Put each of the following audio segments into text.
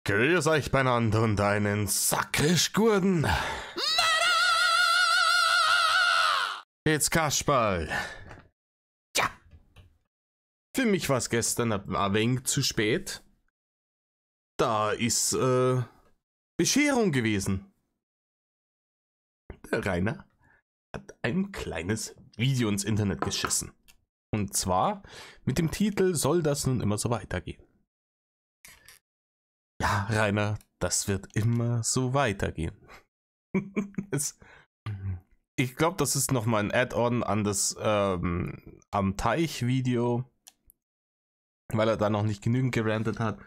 Grüß euch beieinander und einen sackisch guten. Jetzt Kasperl. Ja. Für mich war es gestern ein wenig zu spät. Da ist Bescherung gewesen. Der Rainer hat ein kleines Video ins Internet geschissen. Und zwar mit dem Titel Soll das nun immer so weitergehen? Ja, Rainer, das wird immer so weitergehen. Ich glaube, das ist nochmal ein Add-on an das am Teich-Video, weil er da noch nicht genügend gerantet hat.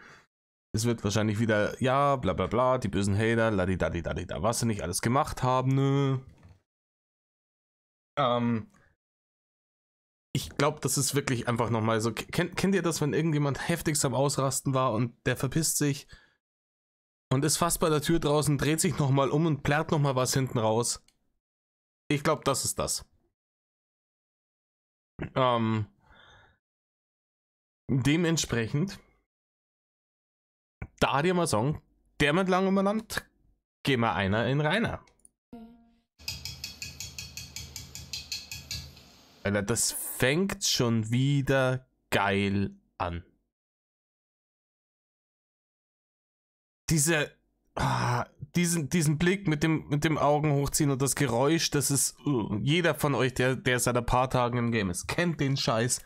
Es wird wahrscheinlich wieder, ja, bla bla bla, die bösen Hater, ladidadidadida, was sie nicht alles gemacht haben, nö. Ich glaube, das ist wirklich einfach nochmal so. Kennt ihr das, wenn irgendjemand heftigst am Ausrasten war und der verpisst sich und ist fast bei der Tür draußen, dreht sich nochmal um und plärrt nochmal was hinten raus? Ich glaube, das ist das. Dementsprechend, da dir mal sagen, der mit lang umeinander, geh mal einer in Rainer. Alter, das fängt schon wieder geil an. Diesen Blick mit dem Augen hochziehen und das Geräusch, das ist jeder von euch, der seit ein paar Tagen im Game ist, kennt den Scheiß.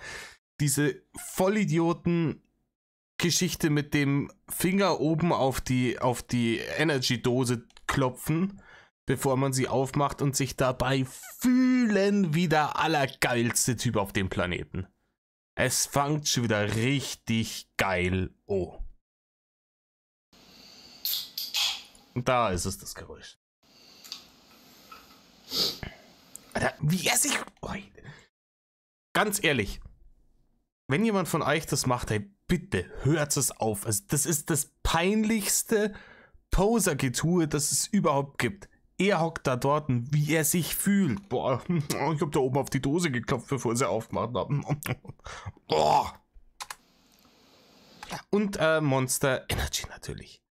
Diese Vollidioten-Geschichte mit dem Finger oben auf die Energy-Dose klopfen, bevor man sie aufmacht und sich dabei fühlen wie der allergeilste Typ auf dem Planeten. Es fängt schon wieder richtig geil an. Da ist es, das Geräusch. Alter, wie er sich... Oh, ganz ehrlich, wenn jemand von euch das macht, hey, bitte hört es auf. Also, das ist das peinlichste Poser-Getue, das es überhaupt gibt. Er hockt da dort, wie er sich fühlt. Boah, ich hab da oben auf die Dose geklopft, bevor sie aufgemacht haben. Boah. Und Monster Energy natürlich.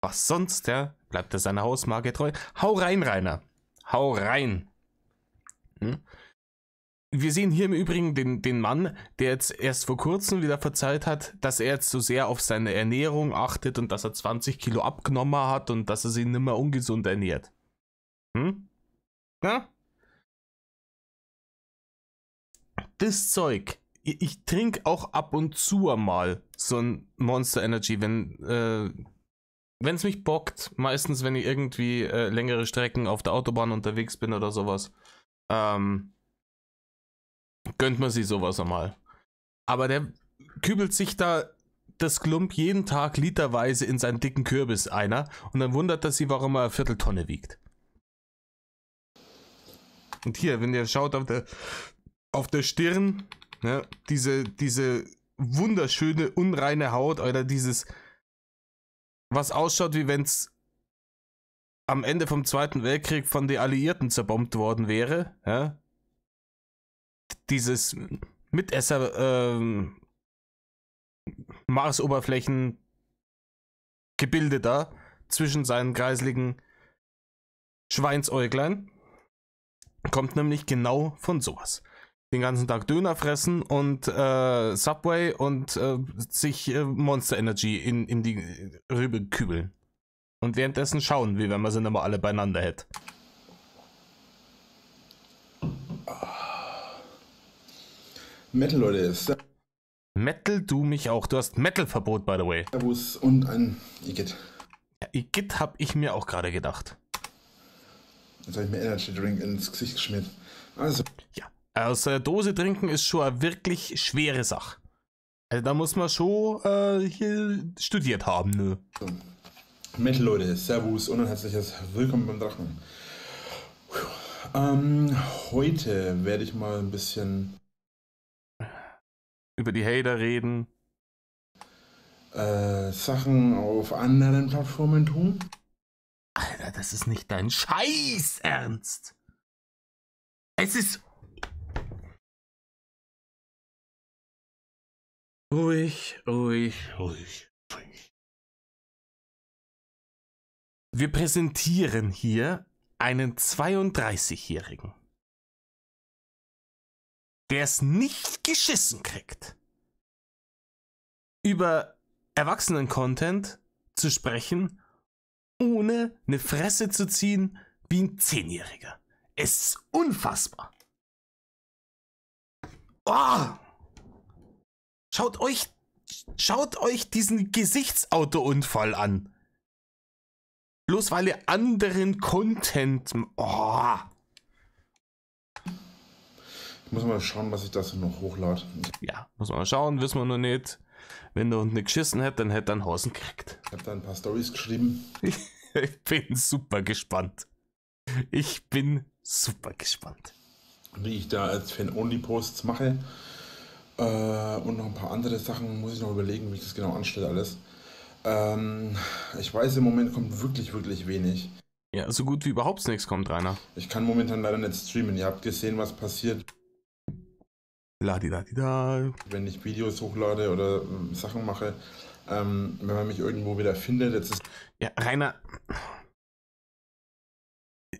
Was sonst, ja? Bleibt er seiner Hausmarke treu? Hau rein, Rainer. Hau rein. Wir sehen hier im Übrigen den Mann, der jetzt erst vor kurzem wieder verzeiht hat, dass er jetzt so sehr auf seine Ernährung achtet und dass er 20 Kilo abgenommen hat und dass er sich nicht mehr ungesund ernährt. Ja? Das Zeug. Ich trinke auch ab und zu mal so ein Monster Energy, wenn es mich bockt, meistens wenn ich irgendwie längere Strecken auf der Autobahn unterwegs bin oder sowas, gönnt man sich sowas einmal. Aber der kübelt sich da das Klump jeden Tag literweise in seinen dicken Kürbis einer und dann wundert er sich, warum er eine Vierteltonne wiegt. Und hier, wenn ihr schaut auf der Stirn, ne, diese wunderschöne, unreine Haut oder dieses, was ausschaut, wie wenn es am Ende vom Zweiten Weltkrieg von den Alliierten zerbombt worden wäre, ja? Dieses Mitesser Marsoberflächen Gebilde da zwischen seinen kreisligen Schweinsäuglein kommt nämlich genau von sowas. Den ganzen Tag Döner fressen und Subway und sich Monster Energy in die Rübe kübeln. Und währenddessen schauen, wie wenn man sie nicht mal alle beieinander hätte. Metal, Leute. Metal, du mich auch. Du hast Metal-Verbot, by the way. Servus und ein Igitt. Ja, Igitt hab ich mir auch gerade gedacht. Jetzt habe ich mir Energy Drink ins Gesicht geschmiert. Also. Ja, aus der Dose trinken ist schon eine wirklich schwere Sache. Also da muss man schon hier studiert haben, ne? So. Metal, Leute. Servus und ein herzliches Willkommen beim Drachen. Heute werde ich mal ein bisschen über die Hater reden. Sachen auf anderen Plattformen tun. Alter, das ist nicht dein Scheiß Ernst. Es ist... Ruhig, ruhig, ruhig, ruhig. Wir präsentieren hier einen 32-Jährigen, der es nicht geschissen kriegt, über Erwachsenen-Content zu sprechen, ohne eine Fresse zu ziehen wie ein 10-Jähriger. Es ist unfassbar. Oh! Schaut euch diesen Gesichtsautounfall an. Bloß weil ihr anderen Content... Oh! Ich muss mal schauen, was ich da so noch hochlade. Ja, muss man mal schauen, wissen wir noch nicht. Wenn der Hund nicht geschissen hätte, dann hätte er einen Hausen gekriegt. Ich habe da ein paar Storys geschrieben. Ich bin super gespannt. Ich bin super gespannt. Wie ich da als Fan-Only-Posts mache. Und noch ein paar andere Sachen muss ich noch überlegen, wie ich das genau anstelle alles. Ich weiß, im Moment kommt wirklich, wirklich wenig. Ja, so gut wie überhaupt nichts kommt, Rainer. Ich kann momentan leider nicht streamen. Ihr habt gesehen, was passiert, Ladidadida. wenn ich Videos hochlade oder Sachen mache. Wenn man mich irgendwo wieder findet, jetzt ist... Ja, Rainer,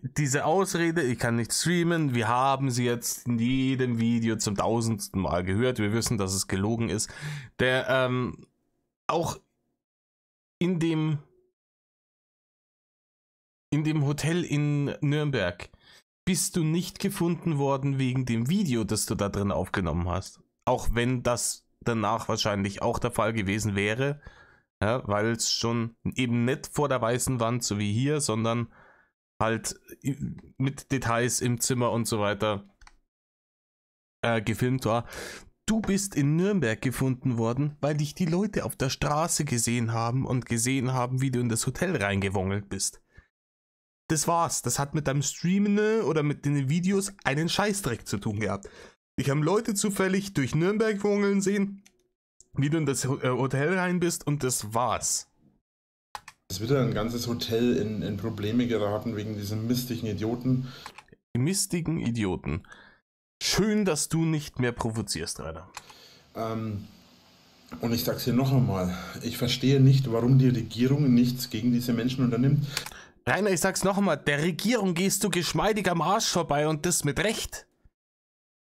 diese Ausrede, ich kann nicht streamen, wir haben sie jetzt in jedem Video zum 1000. Mal gehört. Wir wissen, dass es gelogen ist. Der, auch in dem Hotel in Nürnberg bist du nicht gefunden worden wegen dem Video, das du da drin aufgenommen hast. Auch wenn das danach wahrscheinlich auch der Fall gewesen wäre, ja, weil es schon eben nicht vor der weißen Wand, so wie hier, sondern halt mit Details im Zimmer und so weiter gefilmt war. Du bist in Nürnberg gefunden worden, weil dich die Leute auf der Straße gesehen haben und gesehen haben, wie du in das Hotel reingewongelt bist. Das war's. Das hat mit deinem Streamen oder mit den Videos einen Scheißdreck zu tun gehabt. Ich habe Leute zufällig durch Nürnberg wongeln sehen, wie du in das Hotel rein bist, und das war's. Es wird ein ganzes Hotel in Probleme geraten wegen diesem mistigen Idioten. Mistigen Idioten. Schön, dass du nicht mehr provozierst, Rainer. Und ich sag's hier noch einmal, ich verstehe nicht, warum die Regierung nichts gegen diese Menschen unternimmt. Rainer, ich sag's noch einmal, der Regierung gehst du geschmeidig am Arsch vorbei, und das mit Recht.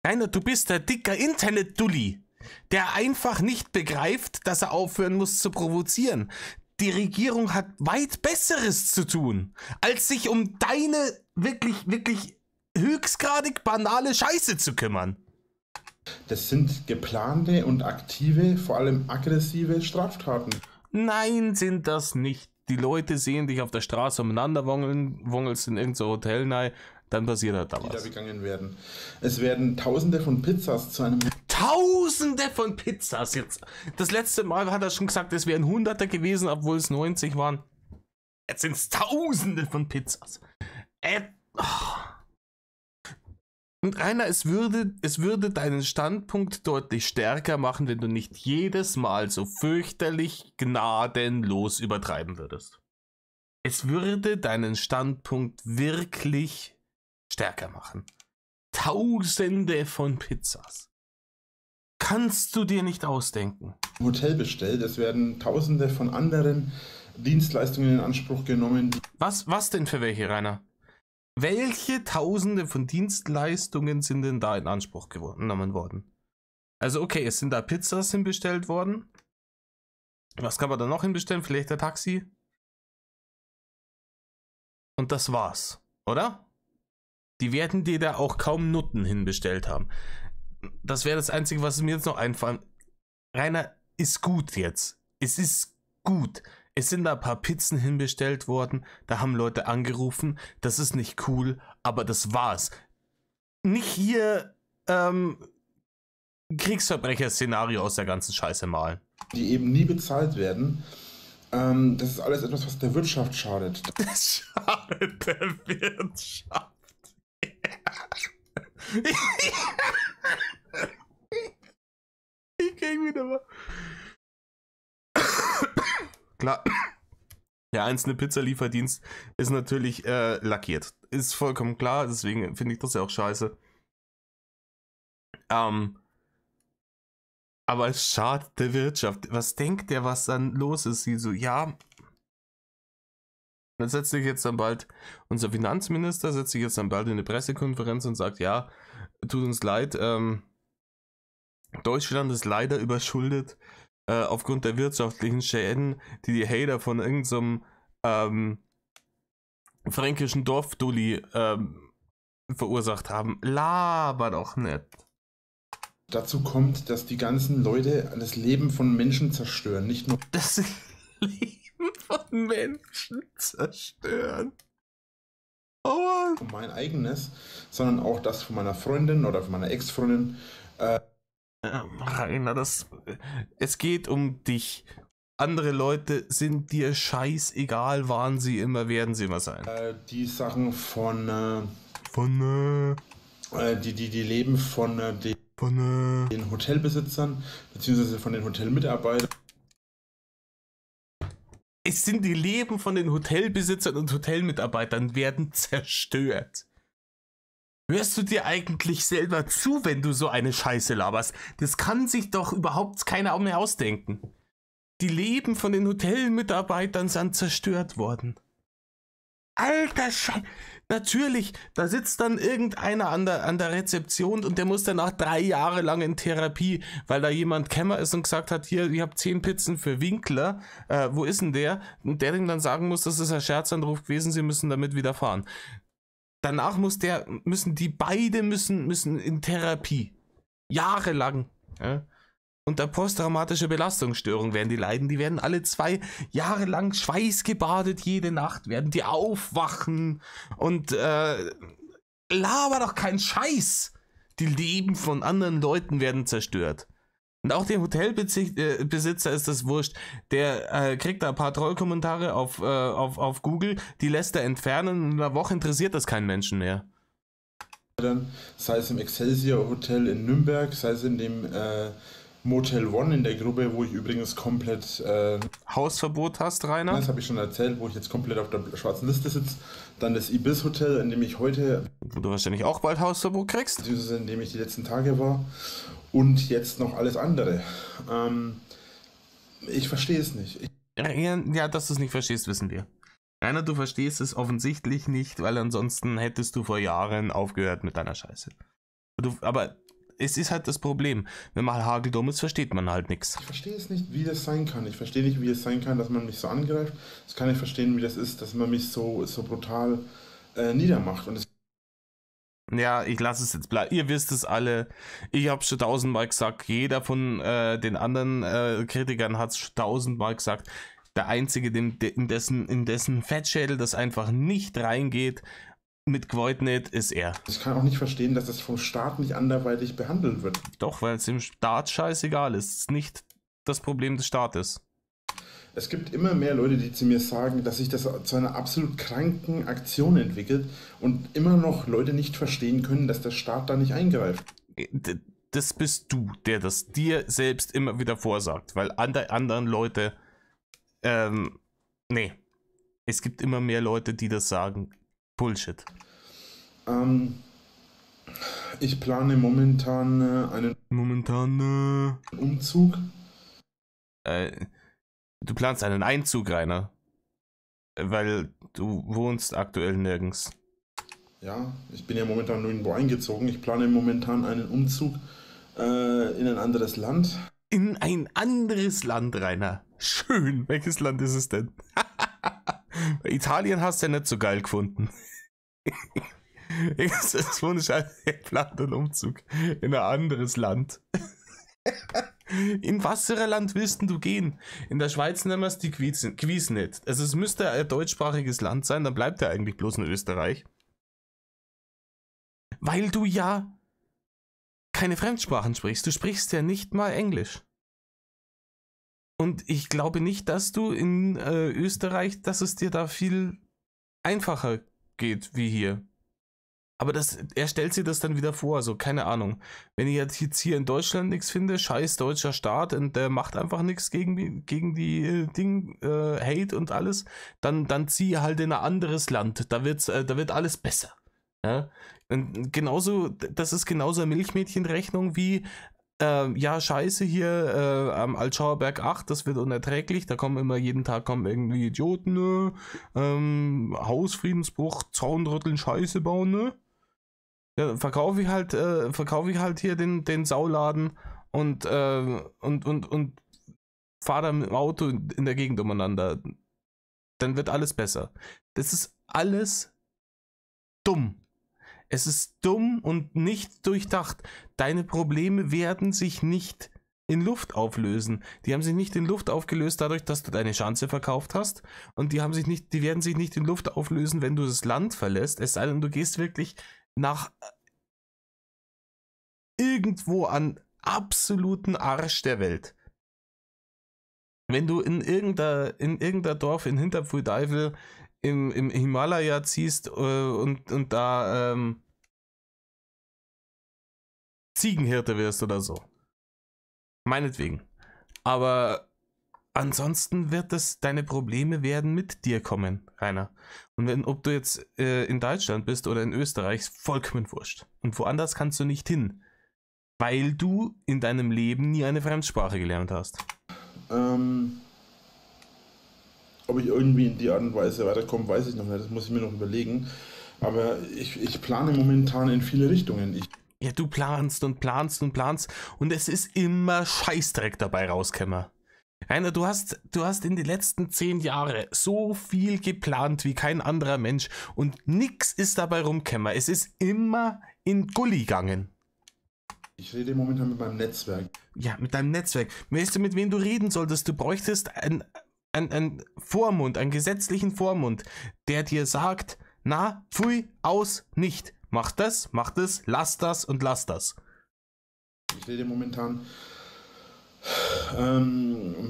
Rainer, du bist der dicker Internet-Dulli, der einfach nicht begreift, dass er aufhören muss zu provozieren. Die Regierung hat weit Besseres zu tun, als sich um deine wirklich höchstgradig banale Scheiße zu kümmern. Das sind geplante und aktive, vor allem aggressive Straftaten. Nein, sind das nicht. Die Leute sehen dich auf der Straße umeinander wongelst in irgendein Hotel rein, dann passiert halt da was. Die da begangen werden. Es werden Tausende von Pizzas zu einem... Tausende von Pizzas jetzt. Das letzte Mal hat er schon gesagt, es wären Hunderte gewesen, obwohl es 90 waren. Jetzt sind es Tausende von Pizzas. Und Rainer, es würde deinen Standpunkt deutlich stärker machen, wenn du nicht jedes Mal so fürchterlich gnadenlos übertreiben würdest. Es würde deinen Standpunkt wirklich stärker machen. Tausende von Pizzas. Kannst du dir nicht ausdenken. Hotel bestellt. Es werden Tausende von anderen Dienstleistungen in Anspruch genommen. Was denn für welche, Rainer? Welche Tausende von Dienstleistungen sind denn da in Anspruch genommen worden? Also okay, es sind da Pizzas hinbestellt worden. Was kann man da noch hinbestellen? Vielleicht ein Taxi? Und das war's, oder? Die werden dir da auch kaum Nutten hinbestellt haben. Das wäre das Einzige, was mir jetzt noch einfallen. Rainer, ist gut jetzt. Es ist gut. Es sind da ein paar Pizzen hinbestellt worden, da haben Leute angerufen, das ist nicht cool, aber das war's. Nicht hier Kriegsverbrecher-Szenario aus der ganzen Scheiße malen. Die eben nie bezahlt werden. Das ist alles etwas, was der Wirtschaft schadet. Das schadet der Wirtschaft. Ich krieg wieder mal. Klar, der einzelne Pizzalieferdienst ist natürlich lackiert. Ist vollkommen klar, deswegen finde ich das ja auch scheiße. Aber es schadet der Wirtschaft. Was denkt der, was dann los ist? Sie so, ja, Dann setzt sich jetzt dann bald, unser Finanzminister setzt sich jetzt dann bald in eine Pressekonferenz und sagt, ja, tut uns leid, Deutschland ist leider überschuldet aufgrund der wirtschaftlichen Schäden, die die Hater von irgendeinem fränkischen Dorfdulli verursacht haben. Laber doch nicht. Dazu kommt, dass die ganzen Leute das Leben von Menschen zerstören, nicht nur Das Leben von Menschen zerstören. Oh. mein eigenes, sondern auch das von meiner Freundin oder von meiner Ex-Freundin. Rainer, es geht um dich. Andere Leute sind dir scheißegal, waren sie immer, werden sie immer sein. Die Sachen von die leben von den Hotelbesitzern beziehungsweise von den Hotelmitarbeitern. Es sind die Leben von den Hotelbesitzern und Hotelmitarbeitern werden zerstört. Hörst du dir eigentlich selber zu, wenn du so eine Scheiße laberst? Das kann sich doch überhaupt keiner mehr ausdenken. Die Leben von den Hotelmitarbeitern sind zerstört worden. Alter Scheiße. Natürlich, da sitzt dann irgendeiner an der Rezeption und der muss dann nach 3 Jahre lang in Therapie, weil da jemand Kämmer ist und gesagt hat, hier, ich habe 10 Pizzen für Winkler, wo ist denn der? Und der ihm dann sagen muss, das ist ein Scherzanruf gewesen, sie müssen damit wieder fahren. Danach müssen die beide in Therapie. Jahrelang. Ja? Unter posttraumatischer Belastungsstörung werden die leiden. Die werden alle 2 Jahre lang schweißgebadet jede Nacht, werden die aufwachen und laber doch keinen Scheiß. Die Leben von anderen Leuten werden zerstört. Und auch dem Hotelbesitzer ist das wurscht. Der kriegt da ein paar Trollkommentare auf Google, die lässt er entfernen und in einer Woche interessiert das keinen Menschen mehr. Sei es im Excelsior Hotel in Nürnberg, sei es in dem Motel One in der Gruppe, wo ich übrigens komplett Hausverbot hast, Rainer? Das habe ich schon erzählt, wo ich jetzt komplett auf der schwarzen Liste sitze. Dann das Ibis Hotel, in dem ich heute... Wo du wahrscheinlich auch bald Hausverbot kriegst? In dem ich die letzten Tage war. Und jetzt noch alles andere. Ich verstehe es nicht. Ja, dass du es nicht verstehst, wissen wir. Rainer, du verstehst es offensichtlich nicht, weil ansonsten hättest du vor Jahren aufgehört mit deiner Scheiße. Aber es ist halt das Problem. Wenn man hageldumm ist, versteht man halt nichts. Ich verstehe es nicht, wie das sein kann. Ich verstehe nicht, wie es sein kann, dass man mich so angreift. Das kann ich verstehen, wie das ist, dass man mich so brutal niedermacht. Und ja, ich lasse es jetzt bleiben. Ihr wisst es alle. Ich habe schon 1000-mal gesagt. Jeder von den anderen Kritikern hat es schon 1000-mal gesagt. Der Einzige, in dessen Fettschädel das einfach nicht reingeht, mit Gvoid nicht, ist er. Ich kann auch nicht verstehen, dass das vom Staat nicht anderweitig behandelt wird. Doch, weil es dem Staat scheißegal ist. Es ist nicht das Problem des Staates. Es gibt immer mehr Leute, die zu mir sagen, dass sich das zu einer absolut kranken Aktion entwickelt und immer noch Leute nicht verstehen können, dass der Staat da nicht eingreift. Das bist du, der das dir selbst immer wieder vorsagt, weil anderen Leute, nee, es gibt immer mehr Leute, die das sagen. Bullshit. Ich plane momentan einen Umzug. Du planst einen Einzug, Rainer. Weil du wohnst aktuell nirgends. Ja, ich bin ja momentan nirgendwo eingezogen. Ich plane momentan einen Umzug in ein anderes Land. In ein anderes Land, Rainer. Schön. Welches Land ist es denn? Italien hast du ja nicht so geil gefunden. Das ist wunderschön. Ich plane einen Umzug in ein anderes Land. In was für ein Land willst du gehen? In der Schweiz nennen wir es die Quiz nicht. Also es müsste ein deutschsprachiges Land sein, dann bleibt er eigentlich bloß in Österreich. Weil du ja keine Fremdsprachen sprichst. Du sprichst ja nicht mal Englisch. Und ich glaube nicht, dass du in Österreich, dass es dir da viel einfacher geht wie hier. Aber er stellt sich das dann wieder vor, so keine Ahnung. Wenn ich jetzt hier in Deutschland nichts finde, scheiß deutscher Staat und der macht einfach nichts gegen die Hate und alles, dann zieh halt in ein anderes Land. Da wird alles besser. Ja? Und genauso, das ist genauso eine Milchmädchenrechnung wie ja, scheiße hier am Altschauerberg 8, das wird unerträglich, da kommen immer jeden Tag kommen irgendwie Idioten, ne? Hausfriedensbruch, Zaunrütteln, Scheiße bauen, ne? Ja, verkaufe ich halt hier den Sauladen und fahre dann mit dem Auto in der Gegend umeinander. Dann wird alles besser. Das ist alles dumm. Es ist dumm und nicht durchdacht. Deine Probleme werden sich nicht in Luft auflösen. Die haben sich nicht in Luft aufgelöst dadurch, dass du deine Schanze verkauft hast. Und die werden sich nicht in Luft auflösen, wenn du das Land verlässt. Es sei denn, du gehst wirklich nach irgendwo an absoluten Arsch der Welt. Wenn du in irgendein Dorf in Hinterpfuhlteufel im Himalaya ziehst und da Ziegenhirte wirst oder so. Meinetwegen. Aber ansonsten deine Probleme werden mit dir kommen, Rainer. Und ob du jetzt in Deutschland bist oder in Österreich, ist vollkommen wurscht. Und woanders kannst du nicht hin, weil du in deinem Leben nie eine Fremdsprache gelernt hast. Ob ich irgendwie in die Art und Weise weiterkomme, weiß ich noch nicht. Das muss ich mir noch überlegen. Aber ich plane momentan in viele Richtungen. Ja, du planst und planst und planst und es ist immer Scheißdreck dabei rausgekommen. Rainer, du hast in den letzten 10 Jahren so viel geplant wie kein anderer Mensch und nix ist dabei rumgekommen. Es ist immer in Gully gegangen. Ich rede momentan mit meinem Netzwerk. Ja, mit deinem Netzwerk. Weißt du, mit wem du reden solltest? Du bräuchtest einen Vormund, einen gesetzlichen Vormund, der dir sagt, na, pfui, aus, nicht. Mach das, lass das und lass das. Ich rede momentan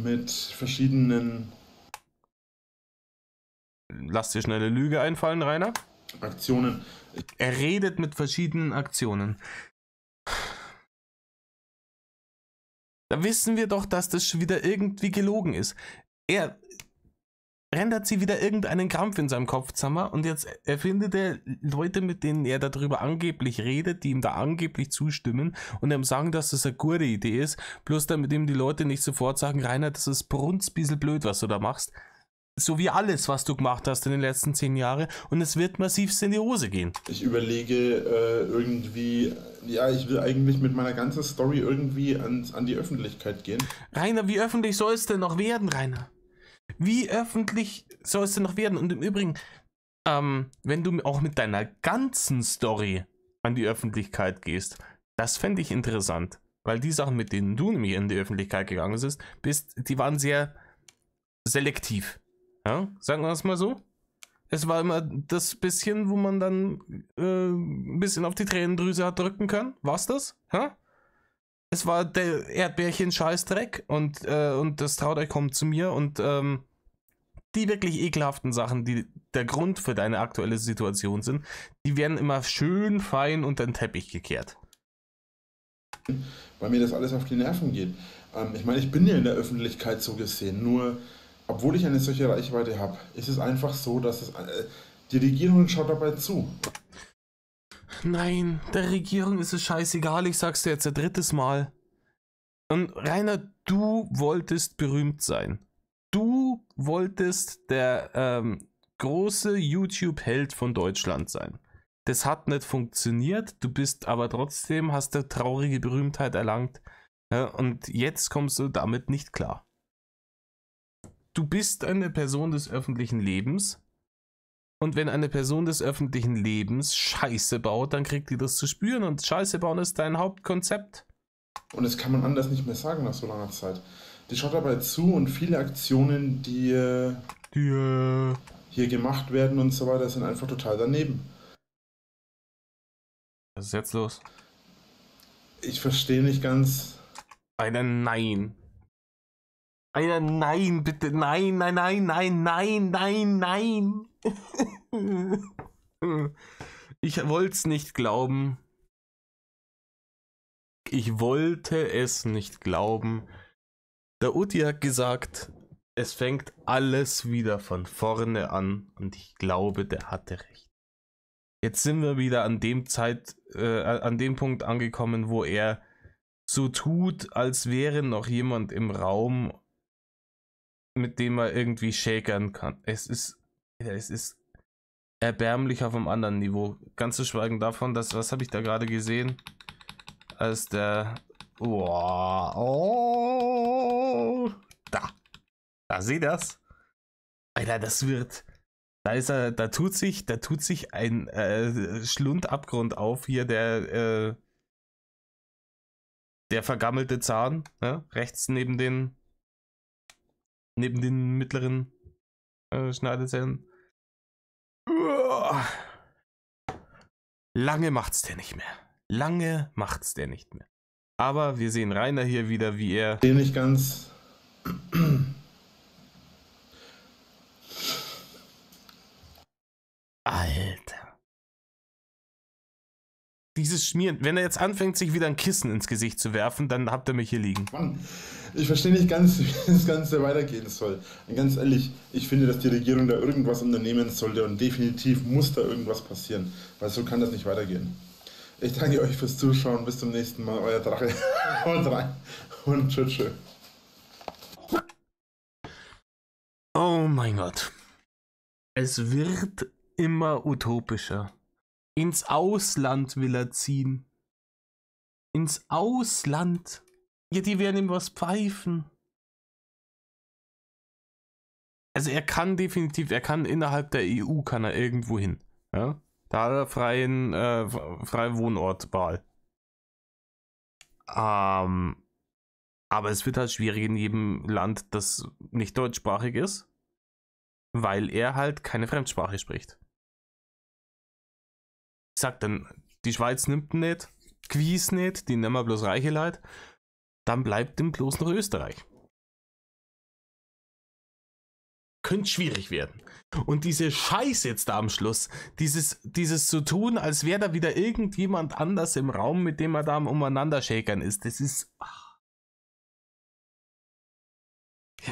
mit verschiedenen... Lass dir schnell eine Lüge einfallen, Rainer. Aktionen. Er redet mit verschiedenen Aktionen. Da wissen wir doch, dass das schon wieder irgendwie gelogen ist. Er rendert sie wieder irgendeinen Krampf in seinem Kopf zusammen und jetzt erfindet er Leute, mit denen er darüber angeblich redet, die ihm da angeblich zustimmen und ihm sagen, dass das eine gute Idee ist, bloß damit ihm die Leute nicht sofort sagen, Rainer, das ist brunzbissel blöd, was du da machst. So wie alles, was du gemacht hast in den letzten 10 Jahren und es wird massivst in die Hose gehen. Ich überlege irgendwie, ja, ich will eigentlich mit meiner ganzen Story irgendwie an die Öffentlichkeit gehen. Rainer, wie öffentlich soll es denn noch werden, Rainer? Wie öffentlich soll es denn noch werden? Und im Übrigen, wenn du auch mit deiner ganzen Story an die Öffentlichkeit gehst, das fände ich interessant. Weil die Sachen, mit denen du nämlich in die Öffentlichkeit gegangen bist, die waren sehr selektiv. Ja, sagen wir es mal so. Es war immer das bisschen, wo man dann ein bisschen auf die Tränendrüse hat drücken können. War's das? Ja? Es war der Erdbärchen-Scheißdreck und das Traut euch kommt zu mir und die wirklich ekelhaften Sachen, die der Grund für deine aktuelle Situation sind, die werden immer schön fein unter den Teppich gekehrt. Weil mir das alles auf die Nerven geht. Ich meine, ich bin ja in der Öffentlichkeit so gesehen, nur obwohl ich eine solche Reichweite habe, ist es einfach so, dass die Regierung schaut dabei zu. Nein, der Regierung ist es scheißegal, ich sag's dir jetzt 3. Mal. Und Rainer, du wolltest berühmt sein. Du wolltest der große YouTube-Held von Deutschland sein. Das hat nicht funktioniert, du bist aber trotzdem, hast du traurige Berühmtheit erlangt. Und jetzt kommst du damit nicht klar. Du bist eine Person des öffentlichen Lebens. Und wenn eine Person des öffentlichen Lebens Scheiße baut, dann kriegt die das zu spüren. Und Scheiße bauen ist dein Hauptkonzept. Und das kann man anders nicht mehr sagen nach so langer Zeit. Die schaut dabei zu und viele Aktionen, die hier gemacht werden und so weiter, sind einfach total daneben. Was ist jetzt los? Ich verstehe nicht ganz. Alter, nein. Alter, nein, bitte, nein, nein, nein, nein, nein, nein, nein. Ich wollte es nicht glauben. Ich wollte es nicht glauben. Der Uti hat gesagt, es fängt alles wieder von vorne an und ich glaube, der hatte recht. Jetzt sind wir wieder an dem Punkt angekommen, wo er so tut, als wäre noch jemand im Raum, mit dem er irgendwie shakern kann. Es ist erbärmlich auf einem anderen Niveau. Ganz zu schweigen davon, dass, was habe ich da gerade gesehen? Als der... Oh, da seht ihr das? Alter, das wird... Da tut sich ein Schlundabgrund auf, hier der vergammelte Zahn, ne? Rechts neben den mittleren Schneidezellen. Lange macht's der nicht mehr. Aber wir sehen Rainer hier wieder, wie er... Den nicht ganz... Alter. Dieses Schmieren, wenn er jetzt anfängt, sich wieder ein Kissen ins Gesicht zu werfen, dann habt ihr mich hier liegen. Mann, ich verstehe nicht ganz, wie das Ganze weitergehen soll. Und ganz ehrlich, ich finde, dass die Regierung da irgendwas unternehmen sollte und definitiv muss da irgendwas passieren, weil so kann das nicht weitergehen. Ich danke euch fürs Zuschauen, bis zum nächsten Mal, euer Drache. Haut rein und tschüss. Oh mein Gott. Es wird immer utopischer. Ins Ausland will er ziehen. Ins Ausland. Ja, die werden ihm was pfeifen. Also er kann definitiv, innerhalb der EU kann er irgendwo hin. Ja? Da hat er freie Wohnortwahl. Aber es wird halt schwierig in jedem Land, das nicht deutschsprachig ist, weil er halt keine Fremdsprache spricht. Ich sag dann, die Schweiz nimmt ihn nicht, Quies nicht, die nehmen wir bloß reiche Leute, dann bleibt ihm bloß noch Österreich. Könnte schwierig werden. Und diese Scheiße jetzt da am Schluss, dieses zu tun, als wäre da wieder irgendjemand anders im Raum, mit dem er da am umeinander shakern ist, das ist...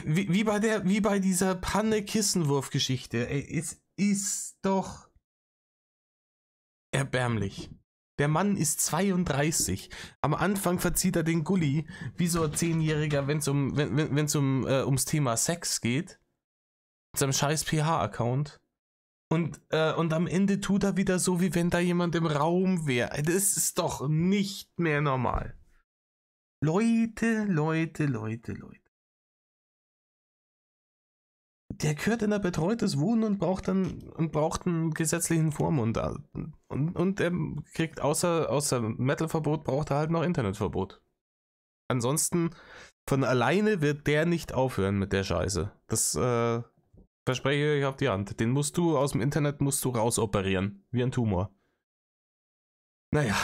Wie bei dieser Panne-Kissenwurf-Geschichte. Es ist doch erbärmlich. Der Mann ist 32. Am Anfang verzieht er den Gulli, wie so ein 10-Jähriger, wenn es ums Thema Sex geht. Mit seinem scheiß PH-Account. Und am Ende tut er wieder so, wie wenn da jemand im Raum wäre. Das ist doch nicht mehr normal. Leute. Der gehört in ein betreutes Wohnen und braucht einen gesetzlichen Vormund. Und er kriegt außer Metal-Verbot braucht er halt noch Internetverbot. Ansonsten von alleine wird der nicht aufhören mit der Scheiße. Das verspreche ich auf die Hand. Den musst du aus dem Internet rausoperieren. Wie ein Tumor. Naja.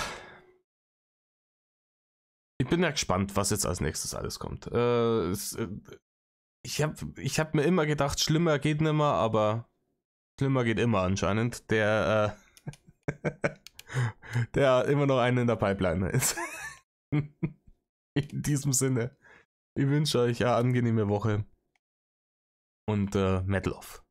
Ich bin ja gespannt, was jetzt als nächstes alles kommt. Ich hab mir immer gedacht, schlimmer geht nimmer, aber schlimmer geht immer anscheinend. Der immer noch einen in der Pipeline ist. In diesem Sinne, ich wünsche euch eine angenehme Woche und Metal off.